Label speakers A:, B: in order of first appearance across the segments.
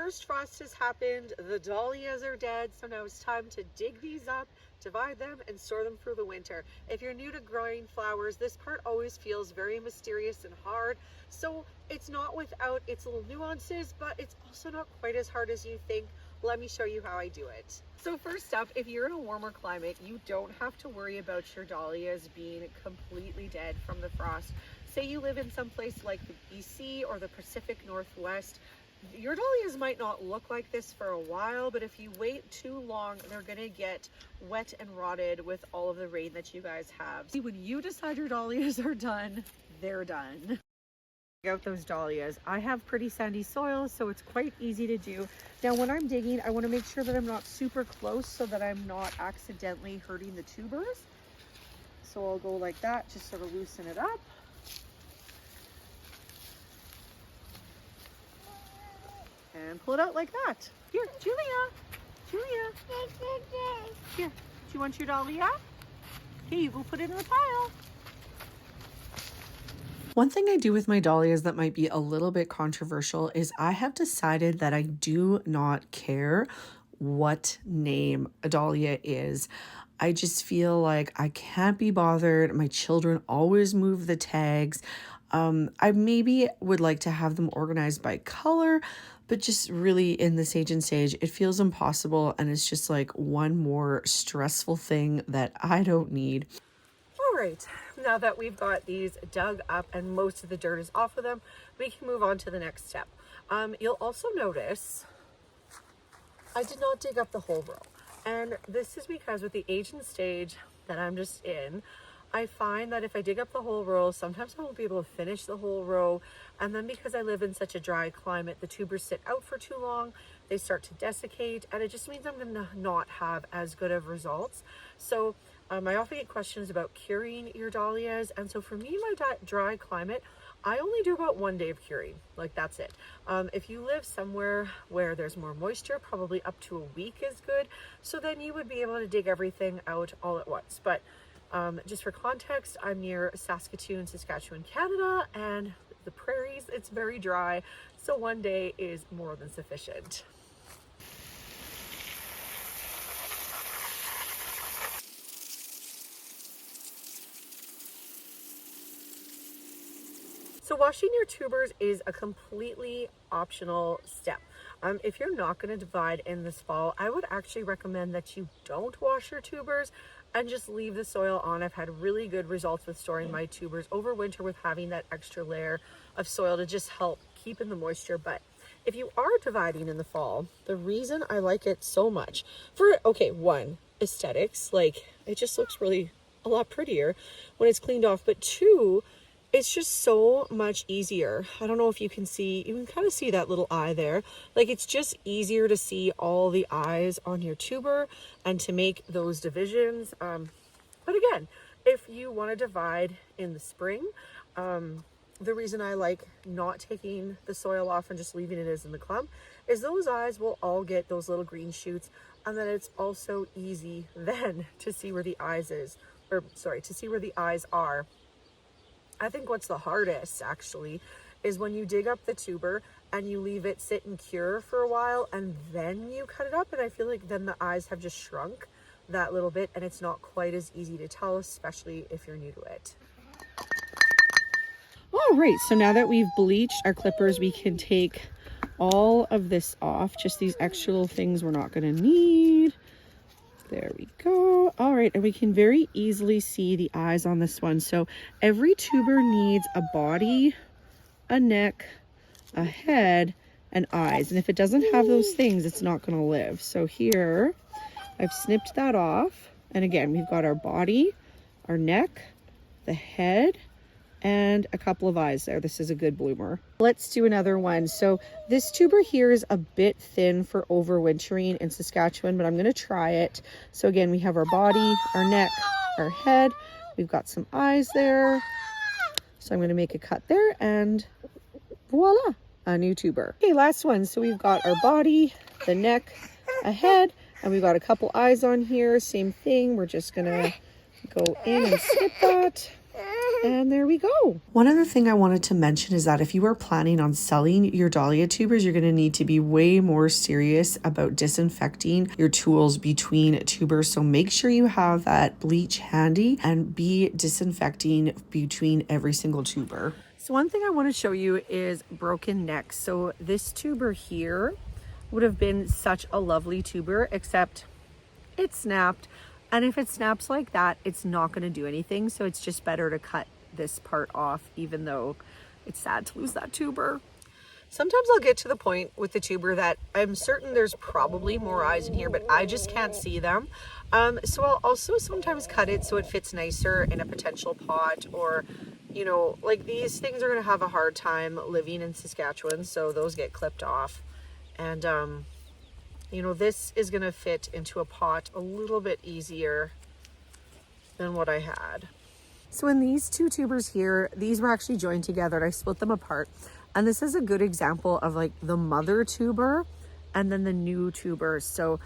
A: first frost has happened, the dahlias are dead, so now it's time to dig these up, divide them, and store them for the winter. If you're new to growing flowers, this part always feels very mysterious and hard, so it's not without its little nuances, but it's also not quite as hard as you think. Let me show you how I do it. So first up, if you're in a warmer climate, you don't have to worry about your dahlias being completely dead from the frost. Say you live in some place like the BC or the Pacific Northwest, your dahlias might not look like this for a while, but if you wait too long, they're gonna get wet and rotted with all of the rain that you guys have. See, when you decide your dahlias are done, they're done. Out those dahlias. I have pretty sandy soil, so it's quite easy to do. Now when I'm digging, I want to make sure that I'm not super close so that I'm not accidentally hurting the tubers. So I'll go like that, just sort of loosen it up. And pull it out like that. Here, Julia. Here, do you want your dahlia? Okay, you go put it in the pile.
B: One thing I do with my dahlias that might be a little bit controversial is I have decided that I do not care what name a dahlia is. I just feel like I can't be bothered. My children always move the tags. I maybe would like to have them organized by color, but just really in this age and stage, it feels impossible, and it's just like one more stressful thing that I don't need.
A: All right, now that we've got these dug up and most of the dirt is off of them, we can move on to the next step. You'll also notice I did not dig up the whole row. And this is because with the age and stage that I'm just in, I find that if I dig up the whole row, sometimes I won't be able to finish the whole row. And then because I live in such a dry climate, the tubers sit out for too long, they start to desiccate, and it just means I'm gonna not have as good of results. So I often get questions about curing your dahlias. And so for me, my dry climate, I only do about 1 day of curing, like that's it. If you live somewhere where there's more moisture, probably up to a week is good. So then you would be able to dig everything out all at once. But just for context, I'm near Saskatoon, Saskatchewan, Canada, and the prairies, it's very dry. So 1 day is more than sufficient. So washing your tubers is a completely optional step. If you're not going to divide in this fall, I would actually recommend that you don't wash your tubers and just leave the soil on. I've had really good results with storing my tubers over winter with having that extra layer of soil to just help keep in the moisture. But if you are dividing in the fall, the reason I like it so much for, okay, one, aesthetics, like it just looks really a lot prettier when it's cleaned off, but two, it's just so much easier. I don't know if you can see, you can kind of see that little eye there. Like it's just easier to see all the eyes on your tuber and to make those divisions. But again, if you want to divide in the spring, the reason I like not taking the soil off and just leaving it as in the clump is those eyes will all get those little green shoots, and then it's also easy then to see where the eyes is, or sorry, to see where the eyes are. I think what's the hardest actually is when you dig up the tuber and you leave it sit and cure for a while and then you cut it up, and I feel like then the eyes have just shrunk that little bit and it's not quite as easy to tell, especially if you're new to it.
B: All right, so now that we've bleached our clippers, we can take all of this off, just these extra little things we're not going to need. There we go. All right, and we can very easily see the eyes on this one. So every tuber needs a body, a neck, a head, and eyes. And if it doesn't have those things, it's not going to live. So here, I've snipped that off. And again, we've got our body, our neck, the head, and a couple of eyes there. This is a good bloomer. Let's do another one. So this tuber here is a bit thin for overwintering in Saskatchewan, but I'm going to try it. So again, we have our body, our neck, our head. We've got some eyes there. So I'm going to make a cut there and voila, a new tuber. Okay, last one. So we've got our body, the neck, a head, and we've got a couple eyes on here. Same thing. We're just going to go in and snip that. And there we go. One other thing I wanted to mention is that if you are planning on selling your dahlia tubers, you're going to need to be way more serious about disinfecting your tools between tubers. So make sure you have that bleach handy and be disinfecting between every single tuber. So one thing I want to show you is broken necks. So this tuber here would have been such a lovely tuber, except it snapped. And if it snaps like that, it's not going to do anything. So it's just better to cut this part off, even though it's sad to lose that tuber.
A: Sometimes I'll get to the point with the tuber that I'm certain there's probably more eyes in here, but I just can't see them. So I'll also sometimes cut it so it fits nicer in a potential pot, or, you know, like these things are going to have a hard time living in Saskatchewan, so those get clipped off. And, you know, this is going to fit into a pot a little bit easier than what I had. So in these two tubers here, these were actually joined together and I split them apart. And this is a good example of like the mother tuber and then the new tubers. So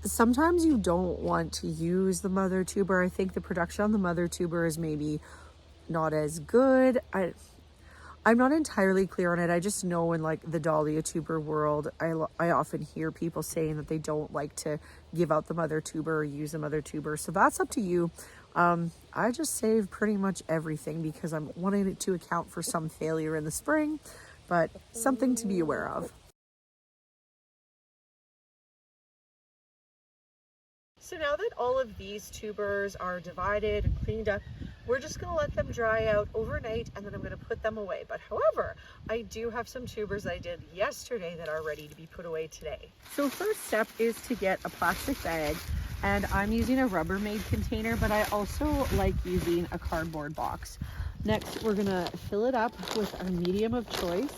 A: sometimes you don't want to use the mother tuber. I think the production on the mother tuber is maybe not as good. I'm not entirely clear on it. I just know in like the dahlia tuber world, I often hear people saying that they don't like to give out the mother tuber or use the mother tuber. So that's up to you. I just save pretty much everything because I'm wanting it to account for some failure in the spring, but something to be aware of. So now that all of these tubers are divided and cleaned up, we're just going to let them dry out overnight and then I'm going to put them away. But however, I do have some tubers I did yesterday that are ready to be put away today. So first step is to get a plastic bag, and I'm using a Rubbermaid container, but I also like using a cardboard box. Next, we're going to fill it up with a medium of choice.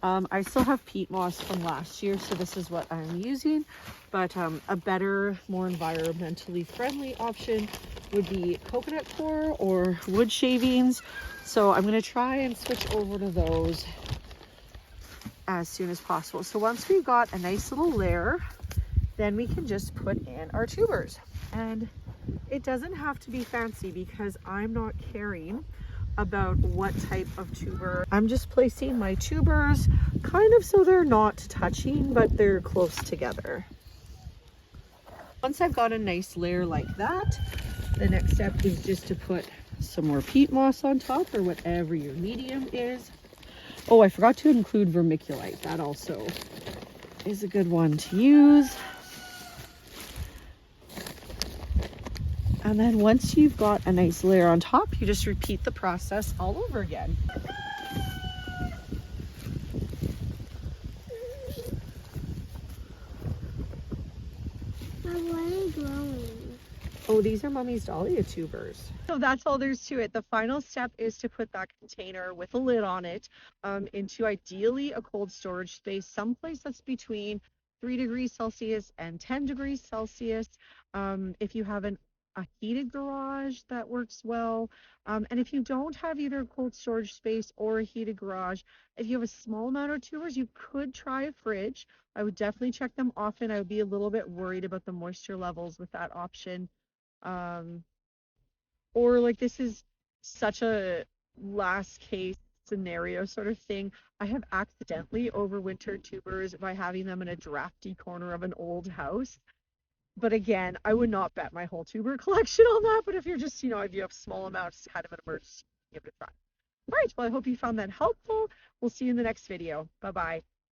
A: I still have peat moss from last year, so this is what I'm using, but a better, more environmentally friendly option would be coconut coir or wood shavings. So I'm going to try and switch over to those as soon as possible. So once we've got a nice little layer, then we can just put in our tubers. And it doesn't have to be fancy because I'm not caring about what type of tuber. I'm just placing my tubers kind of so they're not touching, but they're close together. Once I've got a nice layer like that, the next step is just to put some more peat moss on top, or whatever your medium is. Oh, I forgot to include vermiculite. That also is a good one to use. And then once you've got a nice layer on top, you just repeat the process all over again.
C: What are growing?
A: Oh, these are Mommy's dahlia tubers. So that's all there's to it. The final step is to put that container with a lid on it into ideally a cold storage space, someplace that's between 3 degrees Celsius and 10 degrees Celsius. If you have a heated garage, that works well. And if you don't have either a cold storage space or a heated garage, if you have a small amount of tubers, you could try a fridge. I would definitely check them often. I would be a little bit worried about the moisture levels with that option. Or like this is such a last case scenario sort of thing. I have accidentally overwintered tubers by having them in a drafty corner of an old house. But again, I would not bet my whole tuber collection on that. But if you're just, you know, if you have small amounts, kind of an emergency, give it a try. All right, well, I hope you found that helpful. We'll see you in the next video. Bye-bye.